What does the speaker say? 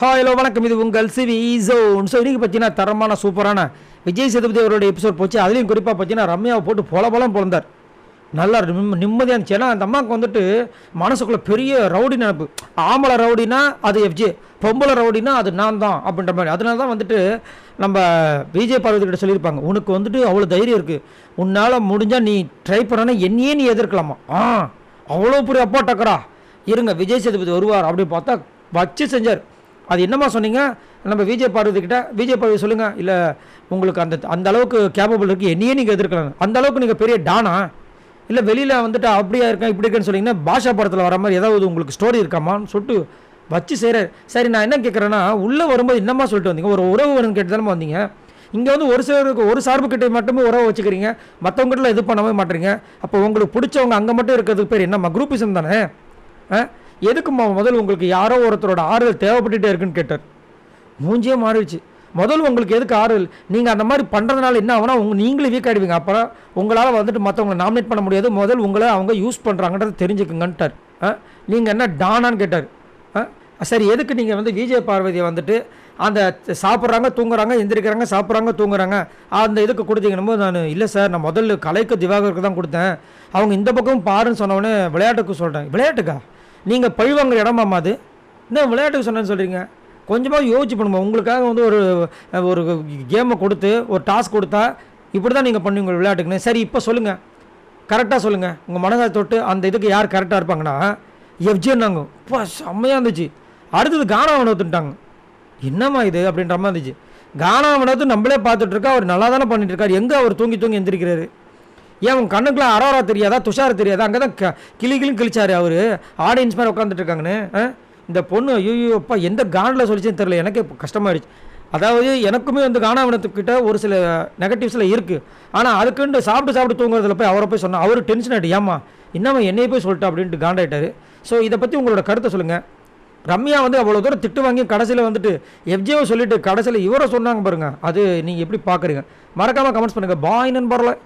Hello வணக்கம். இது உங்கள் சிவி ஜோன். ஸோ இன்றைக்கி பார்த்தீங்கன்னா தரமான சூப்பரான விஜய் சேதுபதி அவரோட எபிசோட் போச்சு. அதுலேயும் குறிப்பாக பார்த்தீங்கன்னா ரம்யாவை போட்டு பொலம் பிறந்தார். நல்லா நிம்மதியாக இருந்துச்சு. ஏன்னா அந்த அம்மாவுக்கு வந்துட்டு மனசுக்குள்ளே பெரிய ரவுடி நினைப்பு. ஆம்பளை ரவுடினா அது எஃப்ஜே, பொம்பளை ரவுடினா அது நான் தான் அப்படின்ற மாதிரி. அதனால தான் வந்துட்டு நம்ம விஜய் பார்வதி கிட்ட சொல்லியிருப்பாங்க, உனக்கு வந்துட்டு அவ்வளோ தைரியம் இருக்குது, உன்னால் முடிஞ்சால் நீ ட்ரை பண்ணனா என்னையே நீ எதிர்க்கலாமா. அவ்வளோ பெரிய அப்பா டக்கரா இருங்க, விஜய் சேதுபதி வருவார் அப்படின்னு பார்த்தா வச்சு செஞ்சார். அது என்னம்மா சொன்னீங்க நம்ம விஜய் பார்வதி கிட்ட? விஜய் பார்வதி சொல்லுங்கள், இல்லை உங்களுக்கு அந்த அளவுக்கு கேப்பபிள் இருக்குது, என்னையே நீங்கள் எதிர்க்கலாம், அந்த அளவுக்கு நீங்கள் பெரிய டானா, இல்லை வெளியில் வந்துட்டு அப்படியா இருக்கேன் இப்படி இருக்கேன்னு சொன்னீங்கன்னா பாஷா படத்தில் வர மாதிரி ஏதாவது உங்களுக்கு ஸ்டோரி இருக்காமான்னு சொல்லிட்டு வச்சு செய்கிறார். சரி, நான் என்ன கேட்குறேன்னா, உள்ளே வரும்போது என்னம்மா சொல்லிட்டு வந்தீங்க? ஒரு உறவு வேணும்னு கேட்டு தானே வந்தீங்க. இங்கே வந்து ஒரு சிலருக்கு ஒரு சார்புக்கிட்ட மட்டுமே உறவு வச்சுக்கிறீங்க, மற்றவங்ககிட்ட இது பண்ணவே மாட்டேறீங்க. அப்போ உங்களுக்கு பிடிச்சவங்க அங்கே மட்டும் இருக்கிறதுக்கு பேர் என்னம்மா? குரூப்பிசம் தானே. எதுக்குமா முதல் உங்களுக்கு யாரோ ஒருத்தரோட ஆறுதல் தேவைப்பட்டுட்டே இருக்குன்னு கேட்டார். மூஞ்சியே மாறிடுச்சு. முதல் உங்களுக்கு எதுக்கு ஆறுதல்? நீங்கள் அந்த மாதிரி பண்ணுறதுனால என்ன ஆகுனா நீங்களே வீக் ஆகிடுவீங்க. அப்புறம் உங்களால் வந்துட்டு மற்றவங்களை நாமினேட் பண்ண முடியாது. முதல் உங்களை அவங்க யூஸ் பண்ணுறாங்கன்றது தெரிஞ்சுக்குங்கன்ட்டார். நீங்கள் என்ன டானான்னு கேட்டார். சரி, எதுக்கு நீங்கள் வந்து விஜய் பார்வதியை வந்துட்டு அந்த சாப்பிட்றாங்க தூங்குறாங்க எந்திரிக்கிறாங்க சாப்பிட்றாங்க தூங்குறாங்க அந்த இதுக்கு கொடுத்தீங்கன்னு நான் இல்லை சார், நான் முதல்ல கலைக்கு திவாகருக்கு தான் கொடுத்தேன், அவங்க இந்த பக்கம் பாருன்னு சொன்னோடனே விளையாட்டுக்கு சொல்கிறேன். விளையாட்டுக்கா? நீங்கள் பழிவாங்கிற இடமாம்மா அது? இந்த விளையாட்டுக்கு சொன்னேன்னு சொல்கிறீங்க. கொஞ்சமாக யோசிச்சு பண்ணுமா. உங்களுக்காக வந்து ஒரு கேமை கொடுத்து ஒரு டாஸ்க் கொடுத்தா இப்படி தான் நீங்கள் பண்ணுவீங்க விளையாட்டுக்குன்னு. சரி, இப்போ சொல்லுங்கள், கரெக்டாக சொல்லுங்கள், உங்கள் மனதை தொட்டு அந்த இதுக்கு யார் கரெக்டாக இருப்பாங்கன்னா எஃப்ஜேன்னாங்க. இப்போ செம்மையாக இருந்துச்சு. அடுத்தது கானாவனத்துட்டாங்க. என்னம்மா இது அப்படின்ற மாதிரி இருந்துச்சு. கானாவனத்து நம்மளே பார்த்துட்ருக்கா, அவர் நல்லா தானே பண்ணிட்டு இருக்காரு, எங்கே அவர் தூங்கி எந்திரிக்கிறாரு? ஏன் உங்கள் கண்ணுக்குலாம் அரோரா தெரியாதா, துஷார் தெரியாதா? அங்கே தான் கிளியும் கிழிச்சாரு அவர், ஆடியன்ஸ் மாதிரி உட்காந்துட்டு இருக்காங்கன்னு. இந்த பொண்ணு ஐயோ அப்பா எந்த கானில் சொல்லிச்சுன்னு தெரியல, எனக்கே கஷ்டமாயிடுச்சு. அதாவது எனக்குமே வந்து கானாவனத்துக்கிட்ட ஒரு சில நெகட்டிவ்ஸில் இருக்குது. ஆனால் அதுக்குண்டு சாப்பிட்டு தூங்குறதுல போய் அவரை போய் சொன்னால் அவர் டென்ஷன் ஆகிட்டு, ஏம்மா என்னம்மா என்னையே போய் சொல்லிட்டா அப்படின்ட்டு காண்டாயிட்டார். ஸோ இதை பற்றி உங்களோட கருத்தை சொல்லுங்கள். ரம்யா வந்து அவ்வளோ தூரம் திட்டு வாங்கி கடைசியில் வந்துட்டு எஃப்ஜேவை சொல்லிவிட்டு கடைசியில் இவரை சொன்னாங்க பாருங்கள், அது நீங்கள் எப்படி பார்க்குறீங்க? மறக்காமல் கமெண்ட்ஸ் பண்ணுங்கள். பாய் நண்பர்களே.